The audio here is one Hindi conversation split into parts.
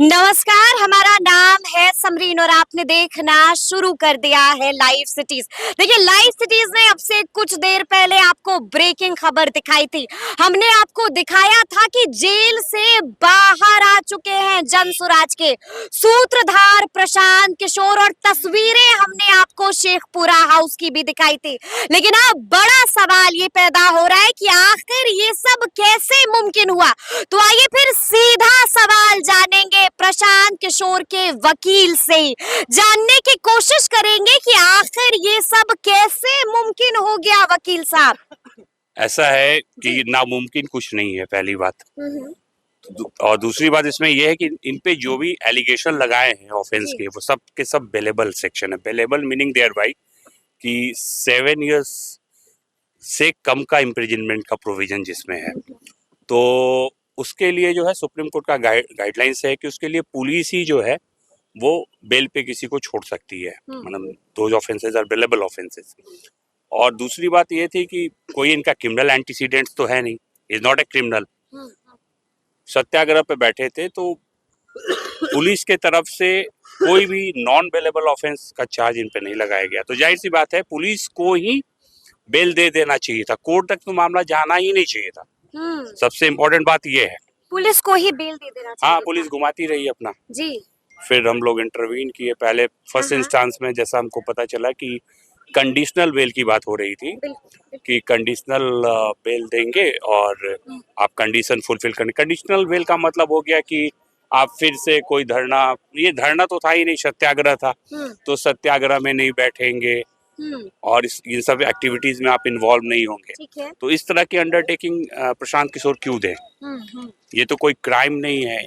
नमस्कार, हमारा नाम है समरीन और आपने देखना शुरू कर दिया है लाइव सिटीज। देखिए, लाइव सिटीज ने अब से कुछ देर पहले आपको ब्रेकिंग खबर दिखाई थी। हमने आपको दिखाया था कि जेल से बाहर आ चुके हैं जनसुराज के सूत्रधार प्रशांत किशोर, और तस्वीरें हमने आपको शेखपुरा हाउस की भी दिखाई थी। लेकिन अब बड़ा सवाल ये पैदा हो रहा है कि आखिर ये सब कैसे मुमकिन हुआ। तो आइए फिर सीधा सवाल जानेंगे प्रशांत किशोर के वकील से, जानने की कोशिश करेंगे कि आखिर ये सब कैसे मुमकिन हो गया। वकील साहब, ऐसा है कि नामुमकिन कुछ नहीं है, पहली बात। और दूसरी बात इसमें यह है कि इन पे जो भी एलिगेशन लगाए हैं ऑफेंस के, वो सब के सब बेलेबल सेक्शन है। बेलेबल मीनिंग देयर बाई कि 7 इयर्स से कम का इम्प्रिजनमेंट का प्रोविजन जिसमें है। तो उसके लिए जो है सुप्रीम कोर्ट का गाइडलाइंस है कि उसके लिए पुलिस ही जो है वो बेल पे किसी को छोड़ सकती है। मतलब those offences are bailable offences. और दूसरी बात ये थी कि कोई इनका क्रिमिनल एंटीसीडेंट्स तो है नहीं, इज नॉट ए क्रिमिनल। सत्याग्रह पे बैठे थे तो पुलिस के तरफ से कोई भी नॉन बेलेबल ऑफेंस का चार्ज इन पे नहीं लगाया गया। तो जाहिर सी बात है पुलिस को ही बेल दे देना चाहिए था, कोर्ट तक तो मामला जाना ही नहीं चाहिए था। सबसे इम्पोर्टेंट बात ये है, पुलिस को ही बेल दे देना चाहिए। हाँ, पुलिस घुमाती रही अपना जी। फिर हम लोग इंटरवीन किए। पहले फर्स्ट इंस्टेंस में जैसा हमको पता चला कि कंडीशनल बेल की बात हो रही थी कि कंडीशनल बेल देंगे और आप कंडीशन फुलफिल करने। कंडीशनल बेल का मतलब हो गया कि आप फिर से कोई धरना, ये धरना तो था ही नहीं, सत्याग्रह था, तो सत्याग्रह में नहीं बैठेंगे और इन सब एक्टिविटीज में आप इन्वॉल्व नहीं होंगे। तो इस तरह की अंडरटेकिंग प्रशांत किशोर क्यों दें? ये तो कोई क्राइम नहीं है।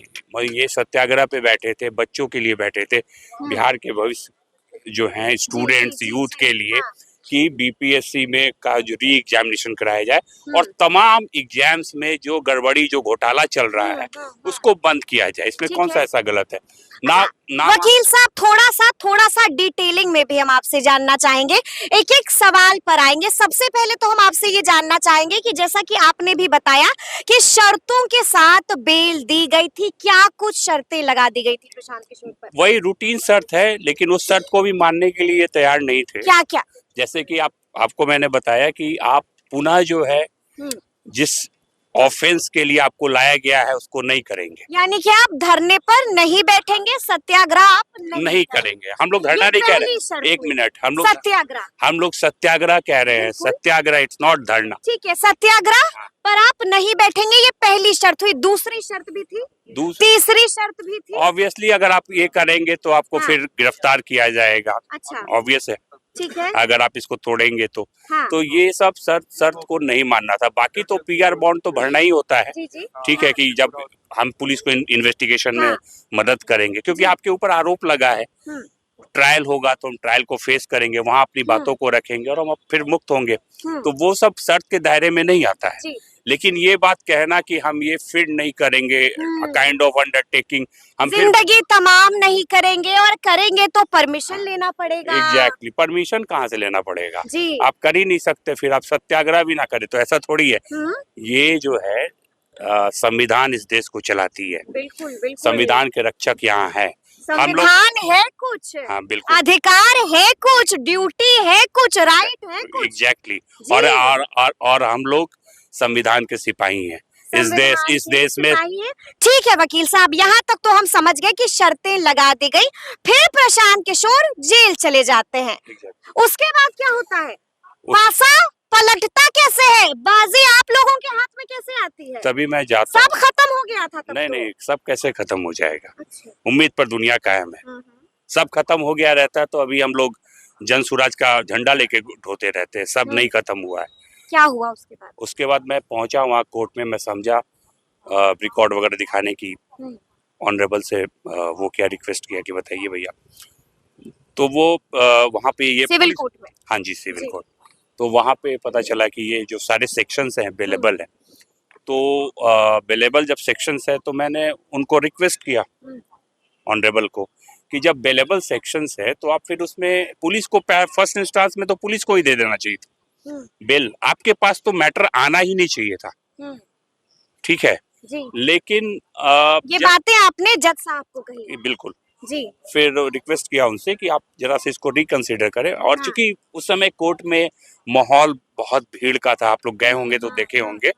ये सत्याग्रह पे बैठे थे, बच्चों के लिए बैठे थे, बिहार के भविष्य जो हैं स्टूडेंट्स, यूथ के लिए, कि बीपीएससी में का जो री एग्जामिनेशन कराया जाए और तमाम एग्जाम्स में जो गड़बड़ी, जो घोटाला चल रहा है उसको बंद किया जाए। इसमें कौन सा ऐसा गलत है? वकील साहब, थोड़ा सा डिटेलिंग में भी हम आपसे जानना चाहेंगे। एक एक सवाल पर आएंगे। सबसे पहले तो हम आपसे ये जानना चाहेंगे कि जैसा कि आपने भी बताया कि शर्तों के साथ बेल दी गई थी, क्या कुछ शर्तें लगा दी गई थी प्रशांत किशोर पर? वही रूटीन शर्त है, लेकिन उस शर्त को भी मानने के लिए तैयार नहीं थे। क्या क्या? जैसे कि आपको मैंने बताया कि आप पुनः जो है जिस ऑफेंस के लिए आपको लाया गया है उसको नहीं करेंगे। यानी कि आप धरने पर नहीं बैठेंगे, सत्याग्रह आप नहीं करेंगे। हम लोग धरना नहीं कह रहे, एक मिनट, हम लोग सत्याग्रह कह रहे हैं। सत्याग्रह, इट्स नॉट धरना। ठीक है, सत्याग्रह पर आप नहीं बैठेंगे, ये पहली शर्त हुई। दूसरी शर्त भी थी, तीसरी शर्त भी थी। ऑब्वियसली अगर आप ये करेंगे तो आपको फिर गिरफ्तार किया जाएगा। अच्छा, ऑब्वियस है। ठीक है, अगर आप इसको तोड़ेंगे तो तो ये सब शर्त को नहीं मानना था। बाकी तो पीआर बॉन्ड तो भरना ही होता है। ठीक है कि जब हम पुलिस को इन्वेस्टिगेशन में मदद करेंगे, क्योंकि आपके ऊपर आरोप लगा है, ट्रायल होगा तो हम ट्रायल को फेस करेंगे, वहां अपनी बातों को रखेंगे और हम फिर मुक्त होंगे। तो वो सब शर्त के दायरे में नहीं आता है। लेकिन ये बात कहना कि हम ये फिर नहीं करेंगे, काइंड ऑफ अंडरटेकिंग, हम जिंदगी तमाम नहीं करेंगे, और करेंगे तो परमिशन लेना पड़ेगा। एग्जैक्टली, परमिशन कहाँ से लेना पड़ेगा? आप कर ही नहीं सकते, फिर आप सत्याग्रह भी ना करें तो ऐसा थोड़ी है। ये जो है संविधान इस देश को चलाती है। बिल्कुल। संविधान के रक्षक यहाँ है। संविधान है कुछ, हाँ बिल्कुल, अधिकार है कुछ, ड्यूटी है कुछ, राइट है कुछ। एग्जैक्टली। और हम लोग संविधान के सिपाही हैं इस देश में। ठीक है वकील साहब, यहाँ तक तो हम समझ गए कि शर्तें लगा दी गई, फिर प्रशांत किशोर जेल चले जाते हैं। उसके बाद क्या होता है? पासा पलटता कैसे है? बाजी आप लोगों के हाथ में कैसे आती है? तभी मैं जाता, सब खत्म हो गया था तब। नहीं, सब कैसे खत्म हो जाएगा? उम्मीद पर दुनिया कायम है। सब खत्म हो गया रहता तो अभी हम लोग जनसुराज का झंडा लेके ढोते रहते। सब नहीं खत्म हुआ है। क्या हुआ उसके बाद? उसके बाद मैं पहुंचा वहाँ कोर्ट में, मैं समझा रिकॉर्ड वगैरह दिखाने की ऑनरेबल से वो क्या रिक्वेस्ट किया कि बताइए भैया। तो वो वहाँ पे ये सिविल कोर्ट में, हाँ जी, सिविल कोर्ट। तो वहाँ पे पता चला कि ये जो सारे सेक्शंस हैं बेलेबल है। तो बेलेबल जब सेक्शंस है तो मैंने उनको रिक्वेस्ट किया ऑनरेबल को कि जब बेलेबल सेक्शंस है तो आप फिर उसमें पुलिस को, फर्स्ट इंस्टेंस में तो पुलिस को ही दे देना चाहिए था बेल। आपके पास तो मैटर आना ही नहीं चाहिए था। ठीक है, जी। लेकिन ये बातें आपने जज साहब को कही है। बिल्कुल। जी। फिर रिक्वेस्ट किया उनसे कि आप जरा से इसको रिकंसिडर करें, और हाँ। चूंकि उस समय कोर्ट में माहौल बहुत भीड़ का था, आप लोग गए होंगे तो हाँ, देखे हाँ। होंगे,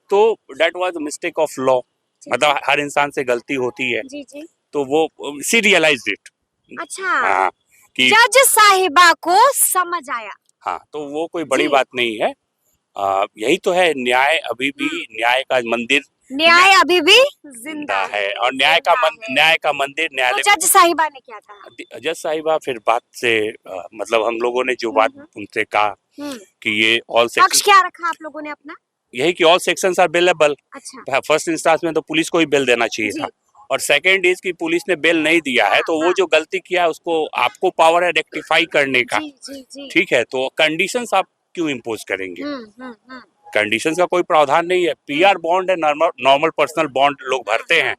तो that was mistake of law. मतलब हर इंसान से गलती होती है, जी जी। तो वो सी रियलाइज्ड इट। अच्छा, हाँ कि जज साहिबा को समझ आया। हाँ, तो वो कोई बड़ी जी। बात नहीं है। यही तो है, न्याय अभी भी, न्याय का मंदिर न्याय अभी भी जिंदा जिंदा है। है, और जिंदा है। न्याय का मंदिर तो न्यायालय। जज साहिबा ने क्या कहा? जज साहिबा फिर बात से मतलब हम लोगों ने जो बात हम्म। उनसे कहा हम्म। कि ये ऑल पक्ष सेक्शन, क्या रखा आप लोगों ने अपना? यही कि ऑल सेक्शंस आर बेलेबल। अच्छा। फर्स्ट इंस्टांस में तो पुलिस को ही बेल देना चाहिए जी। था, और सेकंड इज कि पुलिस ने बेल नहीं दिया है, हाँ, तो वो हाँ। जो गलती किया है उसको आपको पावर है रेक्टिफाई करने का। जी जी जी। ठीक है, तो कंडीशंस आप क्यों इम्पोज करेंगे? हम्म। कंडीशंस का कोई प्रावधान नहीं है। पीआर बॉन्ड है, नॉर्मल पर्सनल बॉन्ड लोग भरते हैं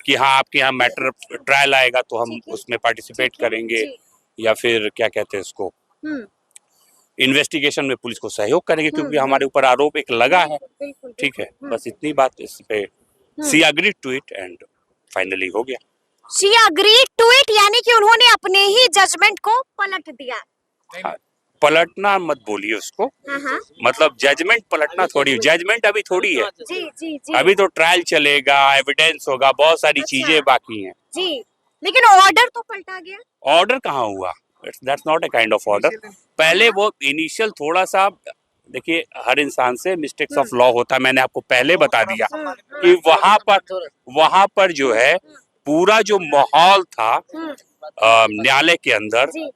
कि हाँ आपके यहाँ मैटर ट्रायल आएगा तो हम ठीक है। उसमें पार्टिसिपेट ठीक है। करेंगे, जी। या फिर क्या कहते हैं उसको, हम्म। इन्वेस्टिगेशन में पुलिस को सहयोग करेंगे, क्योंकि हम्म। हमारे ऊपर आरोप एक लगा है। बिल्कुल ठीक है, बिल्कुल। बस इतनी बात इस पे। She agree to it and finally हो गया। शी अग्रीड टू इट, यानी कि उन्होंने अपने ही जजमेंट को पलट दिया। हाँ, पलटना मत बोलिए उसको, हाँ। मतलब जजमेंट पलटना थोड़ी, जजमेंट अभी थोड़ी है, जी जी जी। अभी तो ट्रायल चलेगा, एविडेंस होगा, बहुत सारी अच्छा। चीजें बाकी हैं। जी, लेकिन ऑर्डर तो पलटा गया। ऑर्डर कहाँ हुआ? That's not a kind of order. पहले वो इनिशियल थोड़ा सा, देखिए हर इंसान से मिस्टेक्स ऑफ लॉ होता है, मैंने आपको पहले बता दिया कि वहां पर जो है पूरा जो माहौल था न्यायालय के अंदर, जी।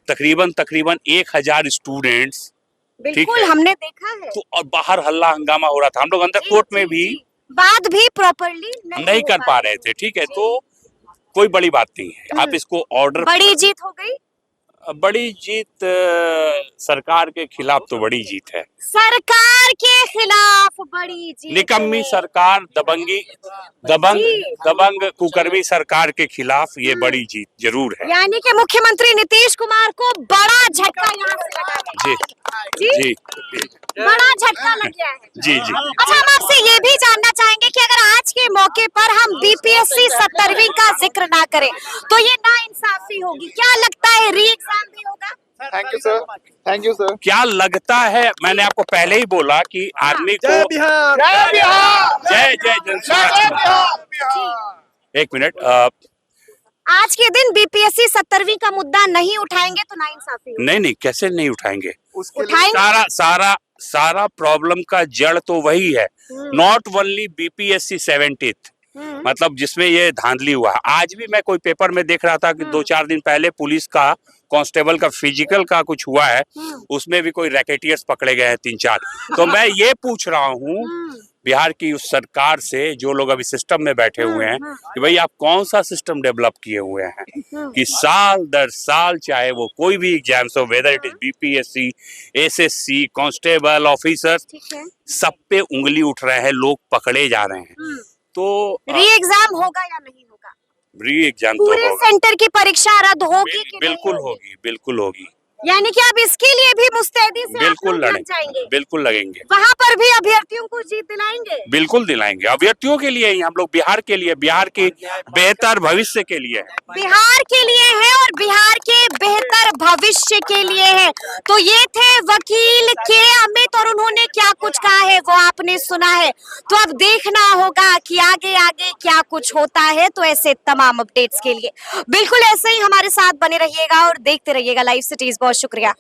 तकरीबन 1000 स्टूडेंट्स, ठीक बिल्कुल है, हमने देखा है। तो और बाहर हल्ला हंगामा हो रहा था, हम लोग अंदर कोर्ट में भी बात भी प्रॉपरली नहीं कर पा रहे थे। ठीक है, तो कोई बड़ी बात नहीं है, आप इसको ऑर्डर, बड़ी जीत हो गई। बड़ी जीत सरकार के खिलाफ तो बड़ी जीत है। सरकार के खिलाफ बड़ी जीत निकम्मी है। सरकार, दबंग कुकर्मी सरकार के खिलाफ ये बड़ी जीत जरूर है। यानी कि मुख्यमंत्री नीतीश कुमार को बड़ा झटका यहाँ से लगा है। जी जी? जी बड़ा झटका लग गया है। जी जी। अच्छा, हम आपसे ये भी जानना चाहेंगे कि अगर आज के मौके पर हम बीपीएससी 17वीं का जिक्र ना करें तो ये नाइंसाफी होगी। क्या लगता है री एग्जाम भी होगा? Thank you sir, thank you sir. क्या लगता है, मैंने आपको पहले ही बोला कि आदमी को जय बिहार, जय बिहार, जय जय जनता। एक मिनट, आज के दिन बीपीएससी 17वीं का मुद्दा नहीं उठाएंगे तो नाइंसाफी होगी। नहीं कैसे नहीं उठाएंगे? उसके लिए उठाएंगे। सारा प्रॉब्लम का जड़ तो वही है, नॉट ओनली बीपीएससी 70th, मतलब जिसमें ये धांधली हुआ। आज भी मैं कोई पेपर में देख रहा था कि 2-4 दिन पहले पुलिस का कांस्टेबल का फिजिकल का कुछ हुआ है, उसमें भी कोई रैकेटियर्स पकड़े गए हैं 3-4। तो मैं ये पूछ रहा हूँ बिहार की उस सरकार से, जो लोग अभी सिस्टम में बैठे हुए हैं, कि भाई आप कौन सा सिस्टम डेवलप किए हुए हैं कि साल दर साल चाहे वो कोई भी एग्जाम्स हो, whether it is BPSC, SSC, constable, officer, सब पे उंगली उठ रहे हैं, लोग पकड़े जा रहे हैं। तो री एग्जाम होगा या नहीं होगा? री एग्जाम तो पूरे होगा, सेंटर की परीक्षा रद्द होगी कि नहीं बिल्कुल होगी? होगी, बिल्कुल होगी, यानी कि अब इसके लिए भी मुस्तैदी से आप बिल्कुल लोग लग लड़ेंगे, जाएंगे। बिल्कुल लगेंगे, वहाँ पर भी अभ्यर्थियों को जीत दिलाएंगे। बिल्कुल दिलाएंगे। अभ्यर्थियों के लिए ही हम लोग, बिहार के लिए, बिहार की बेहतर भविष्य के लिए, बिहार के लिए है और बिहार के बेहतर भविष्य के लिए है। तो ये थे वकील के अमित, और उन्होंने क्या कुछ कहा है वो आपने सुना है। तो अब देखना होगा कि आगे आगे क्या कुछ होता है। तो ऐसे तमाम अपडेट्स के लिए बिल्कुल ऐसे ही हमारे साथ बने रहिएगा और देखते रहिएगा लाइव सिटीज। बहुत शुक्रिया।